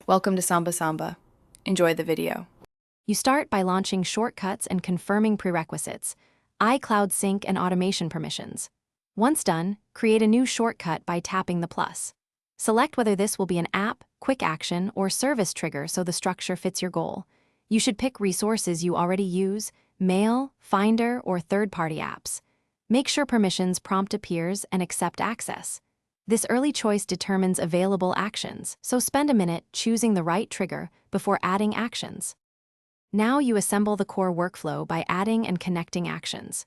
Welcome to Samba Samba. Enjoy the video. You start by launching shortcuts and confirming prerequisites, iCloud sync and automation permissions. Once done, create a new shortcut by tapping the plus. Select whether this will be an app, quick action, or service trigger so the structure fits your goal. You should pick resources you already use, Mail, Finder, or third-party apps. Make sure permissions prompt appears and accept access. This early choice determines available actions, so spend a minute choosing the right trigger before adding actions. Now you assemble the core workflow by adding and connecting actions.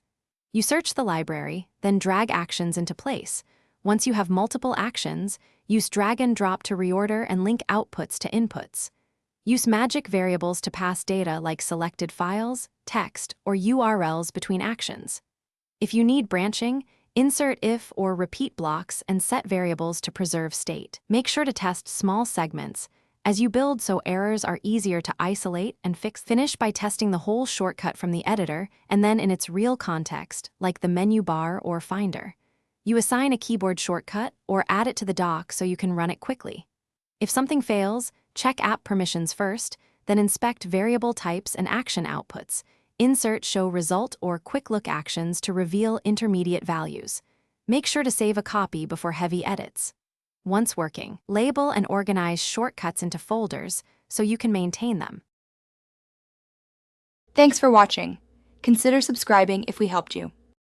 You search the library, then drag actions into place. Once you have multiple actions, use drag and drop to reorder and link outputs to inputs. Use magic variables to pass data like selected files, text, or URLs between actions. If you need branching, insert if or repeat blocks and set variables to preserve state. Make sure to test small segments as you build so errors are easier to isolate and fix. Finish by testing the whole shortcut from the editor and then in its real context, like the menu bar or Finder. You assign a keyboard shortcut or add it to the dock so you can run it quickly. If something fails, check app permissions first, then inspect variable types and action outputs. Insert show result or quick look actions to reveal intermediate values. Make sure to save a copy before heavy edits. Once working, label and organize shortcuts into folders so you can maintain them. Thanks for watching. Consider subscribing if we helped you.